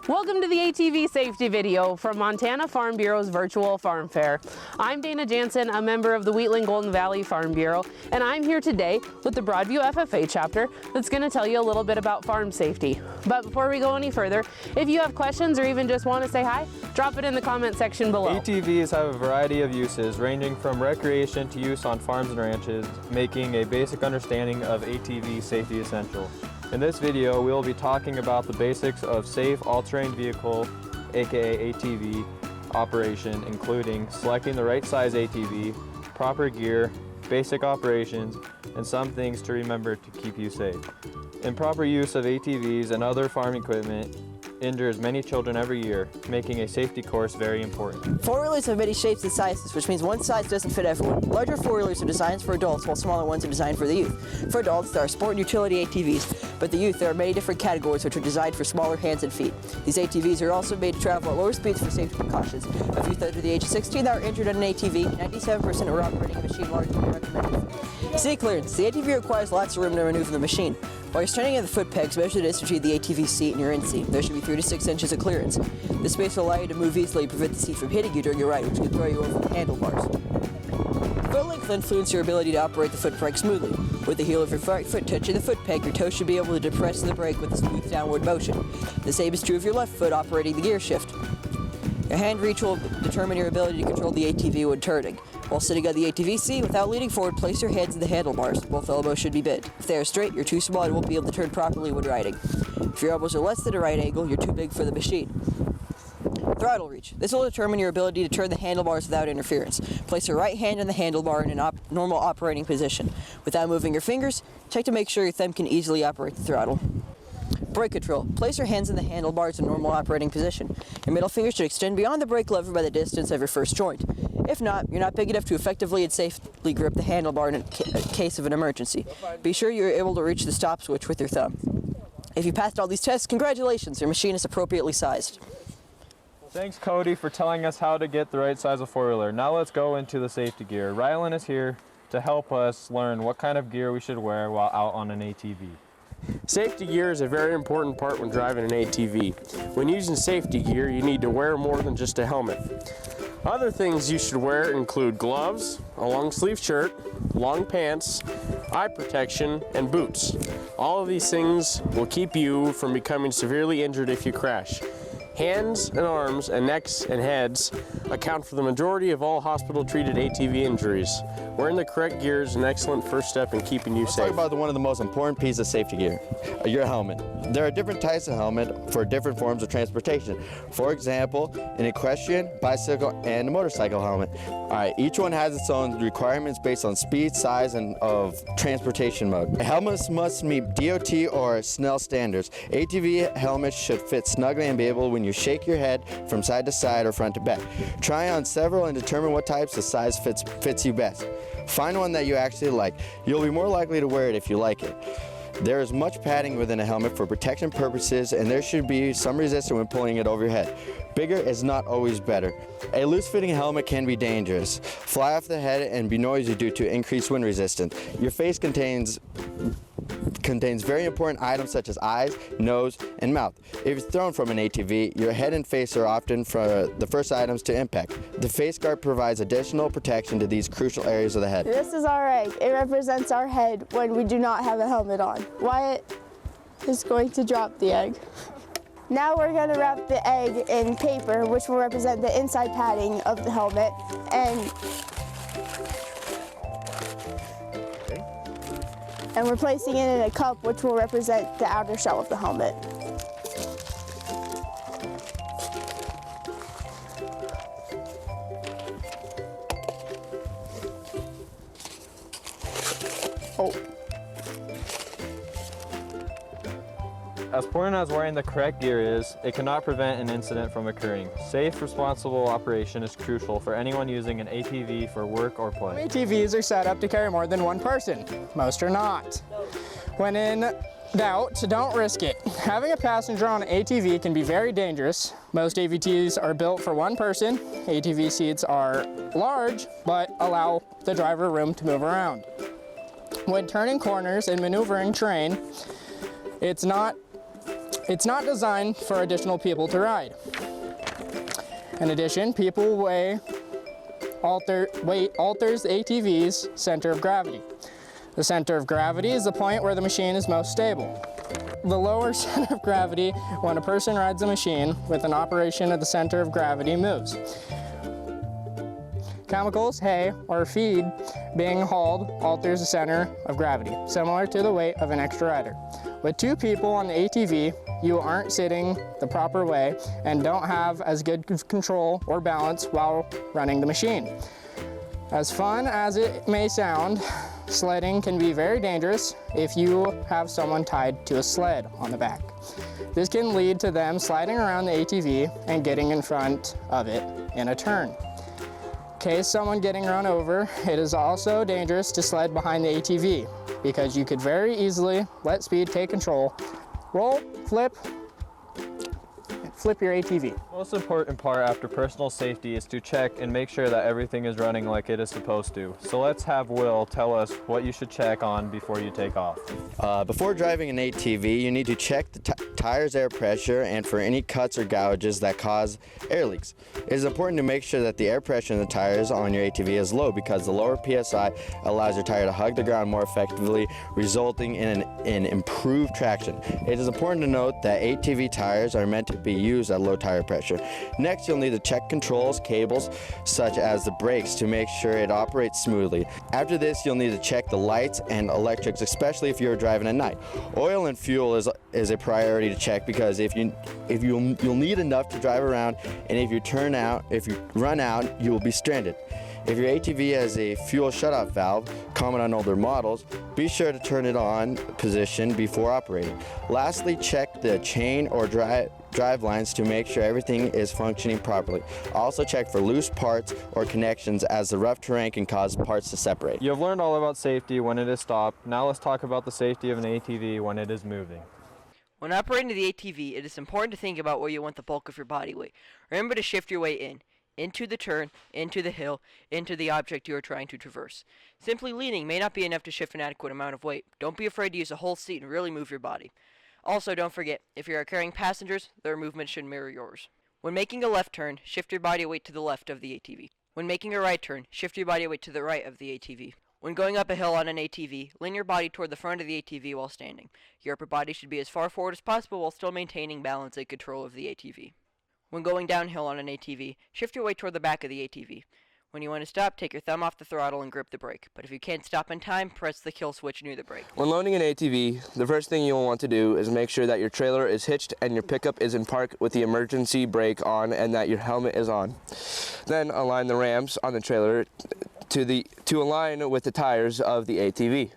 Welcome to the ATV Safety video from Montana Farm Bureau's virtual farm fair. I'm Dana Jansen, a member of the Wheatland Golden Valley Farm Bureau, and I'm here today with the Broadview FFA chapter that's going to tell you a little bit about farm safety. But before we go any further, if you have questions or even just want to say hi, drop it in the comment section below. ATVs have a variety of uses, ranging from recreation to use on farms and ranches, making a basic understanding of ATV safety essential. In this video, we will be talking about the basics of safe all-terrain vehicle, aka ATV, operation, including selecting the right size ATV, proper gear, basic operations, and some things to remember to keep you safe. Improper use of ATVs and other farm equipment injures many children every year, making a safety course very important. Four-wheelers have many shapes and sizes, which means one size doesn't fit everyone. Larger four-wheelers are designed for adults, while smaller ones are designed for the youth. For adults, there are sport and utility ATVs, but the youth, there are many different categories which are designed for smaller hands and feet. These ATVs are also made to travel at lower speeds for safety precautions. Of youth under the age of 16 that were injured on an ATV, 97% were operating a machine larger than recommended. Seat clearance. The ATV requires lots of room to maneuver the machine. While you're standing at the foot pegs, measure the distance between the ATV seat and your end seat. There should be 3 to 6 inches of clearance. This space will allow you to move easily and prevent the seat from hitting you during your ride, which could throw you over the handlebars. Foot length will influence your ability to operate the foot brake smoothly. With the heel of your right foot touching the foot peg, your toes should be able to depress the brake with a smooth downward motion. The same is true of your left foot operating the gear shift. Your hand reach will determine your ability to control the ATV when turning. While sitting on the ATV seat, without leaning forward, place your hands in the handlebars. Both elbows should be bent. If they are straight, you're too small and won't be able to turn properly when riding. If your elbows are less than a right angle, you're too big for the machine. Throttle reach. This will determine your ability to turn the handlebars without interference. Place your right hand on the handlebar in a normal operating position. Without moving your fingers, check to make sure your thumb can easily operate the throttle. Brake control. Place your hands in the handlebars in normal operating position. Your middle finger should extend beyond the brake lever by the distance of your first joint. If not, you're not big enough to effectively and safely grip the handlebar in a case of an emergency. Be sure you're able to reach the stop switch with your thumb. If you passed all these tests, congratulations, your machine is appropriately sized. Thanks, Cody, for telling us how to get the right size of four-wheeler. Now let's go into the safety gear. Rylan is here to help us learn what kind of gear we should wear while out on an ATV. Safety gear is a very important part when driving an ATV. When using safety gear, you need to wear more than just a helmet. Other things you should wear include gloves, a long sleeve shirt, long pants, eye protection, and boots. All of these things will keep you from becoming severely injured if you crash. Hands and arms and necks and heads account for the majority of all hospital-treated ATV injuries. Wearing the correct gear is an excellent first step in keeping you safe. Let's talk about one of the most important pieces of safety gear, your helmet. There are different types of helmet for different forms of transportation. For example, an equestrian, bicycle, and a motorcycle helmet. All right, each one has its own requirements based on speed, size, and of transportation mode. Helmets must meet DOT or SNELL standards. ATV helmets should fit snugly and be able when you shake your head from side to side or front to back. Try on several and determine what types of size fits you best. Find one that you actually like. You'll be more likely to wear it if you like it. There is much padding within a helmet for protection purposes, and there should be some resistance when pulling it over your head. Bigger is not always better. A loose-fitting helmet can be dangerous, fly off the head, and be noisy due to increased wind resistance. Your face contains very important items such as eyes, nose, and mouth. If it's thrown from an ATV, your head and face are often the first items to impact. The face guard provides additional protection to these crucial areas of the head. This is our egg. It represents our head when we do not have a helmet on. Wyatt is going to drop the egg. Now we're going to wrap the egg in paper, which will represent the inside padding of the helmet, and we're placing it in a cup, which will represent the outer shell of the helmet. Oh. As important as wearing the correct gear is, it cannot prevent an incident from occurring. Safe, responsible operation is crucial for anyone using an ATV for work or play. ATVs are set up to carry more than one person. Most are not. When in doubt, don't risk it. Having a passenger on an ATV can be very dangerous. Most ATVs are built for one person. ATV seats are large, but allow the driver room to move around. When turning corners and maneuvering terrain, it's not It's not designed for additional people to ride. In addition, weight alters the ATV's center of gravity. The center of gravity is the point where the machine is most stable. The lower center of gravity when a person rides a machine with an operation of the center of gravity moves. Chemicals, hay, or feed being hauled alters the center of gravity, similar to the weight of an extra rider. With 2 people on the ATV, you aren't sitting the proper way and don't have as good control or balance while running the machine. As fun as it may sound, sledding can be very dangerous if you have someone tied to a sled on the back. This can lead to them sliding around the ATV and getting in front of it in a turn. In case someone getting run over, it is also dangerous to sled behind the ATV because you could very easily let speed take control, roll, flip your ATV. Most important part after personal safety is to check and make sure that everything is running like it is supposed to. So let's have Will tell us what you should check on before you take off. Before driving an ATV, you need to check the tire's air pressure and for any cuts or gouges that cause air leaks. It is important to make sure that the air pressure in the tires on your ATV is low because the lower PSI allows your tire to hug the ground more effectively, resulting in improved traction. It is important to note that ATV tires are meant to be used at low tire pressure. Next, you'll need to check controls, cables, such as the brakes to make sure it operates smoothly. After this, you'll need to check the lights and electrics, especially if you're driving at night. Oil and fuel is a priority to check because you'll need enough to drive around, and if you run out, you will be stranded. If your ATV has a fuel shutoff valve, common on older models, be sure to turn it on position before operating. Lastly, check the chain or drive lines to make sure everything is functioning properly. Also check for loose parts or connections as the rough terrain can cause parts to separate. You have learned all about safety when it is stopped. Now let's talk about the safety of an ATV when it is moving. When operating the ATV, it is important to think about where you want the bulk of your body weight. Remember to shift your weight into the turn, into the hill, into the object you are trying to traverse. Simply leaning may not be enough to shift an adequate amount of weight. Don't be afraid to use a whole seat and really move your body. Also, don't forget, if you are carrying passengers, their movement should mirror yours. When making a left turn, shift your body weight to the left of the ATV. When making a right turn, shift your body weight to the right of the ATV. When going up a hill on an ATV, lean your body toward the front of the ATV while standing. Your upper body should be as far forward as possible while still maintaining balance and control of the ATV. When going downhill on an ATV, shift your weight toward the back of the ATV. When you want to stop, take your thumb off the throttle and grip the brake. But if you can't stop in time, press the kill switch near the brake. When loading an ATV, the first thing you'll want to do is make sure that your trailer is hitched and your pickup is in park with the emergency brake on and that your helmet is on. Then align the ramps on the trailer to align with the tires of the ATV.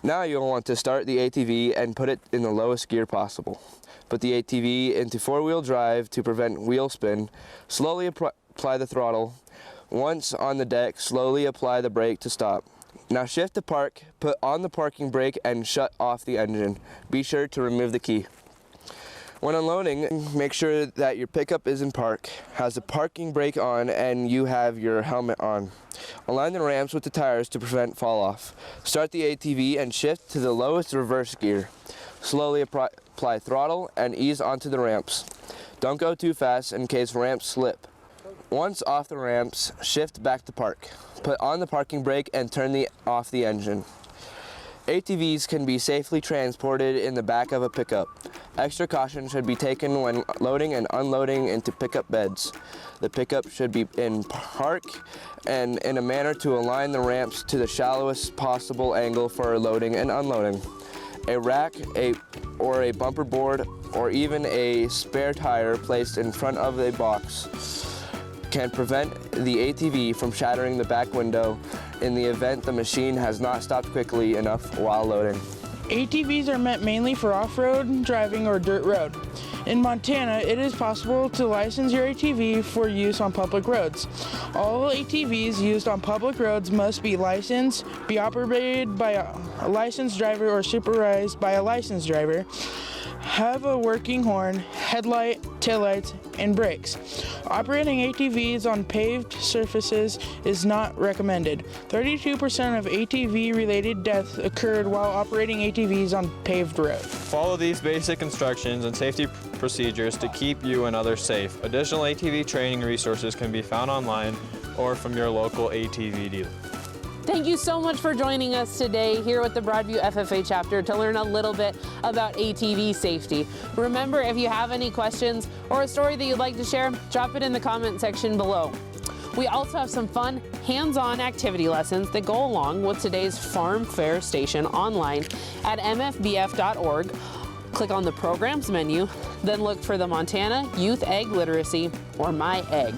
Now you'll want to start the ATV and put it in the lowest gear possible. Put the ATV into four-wheel drive to prevent wheel spin. Slowly apply the throttle. Once on the deck, slowly apply the brake to stop. Now shift to park, put on the parking brake and shut off the engine. Be sure to remove the key. When unloading, make sure that your pickup is in park, has the parking brake on, and you have your helmet on. Align the ramps with the tires to prevent fall off. Start the ATV and shift to the lowest reverse gear. Slowly apply throttle and ease onto the ramps. Don't go too fast in case ramps slip. Once off the ramps, shift back to park. Put on the parking brake and turn off the engine. ATVs can be safely transported in the back of a pickup. Extra caution should be taken when loading and unloading into pickup beds. The pickup should be in park and in a manner to align the ramps to the shallowest possible angle for loading and unloading. A rack or a bumper board or even a spare tire placed in front of a box can prevent the ATV from shattering the back window in the event the machine has not stopped quickly enough while loading. ATVs are meant mainly for off-road driving or dirt road. In Montana, it is possible to license your ATV for use on public roads. All ATVs used on public roads must be licensed, be operated by a licensed driver or supervised by a licensed driver, have a working horn, headlight, taillights, and brakes. Operating ATVs on paved surfaces is not recommended. 32% of ATV-related deaths occurred while operating ATVs on paved roads. Follow these basic instructions and safety procedures to keep you and others safe. Additional ATV training resources can be found online or from your local ATV dealer. Thank you so much for joining us today here with the Broadview FFA chapter to learn a little bit about ATV safety. Remember, if you have any questions or a story that you'd like to share, drop it in the comment section below. We also have some fun hands-on activity lessons that go along with today's farm fair station online at mfbf.org. Click on the programs menu, then look for the Montana Youth Ag Literacy or My Ag.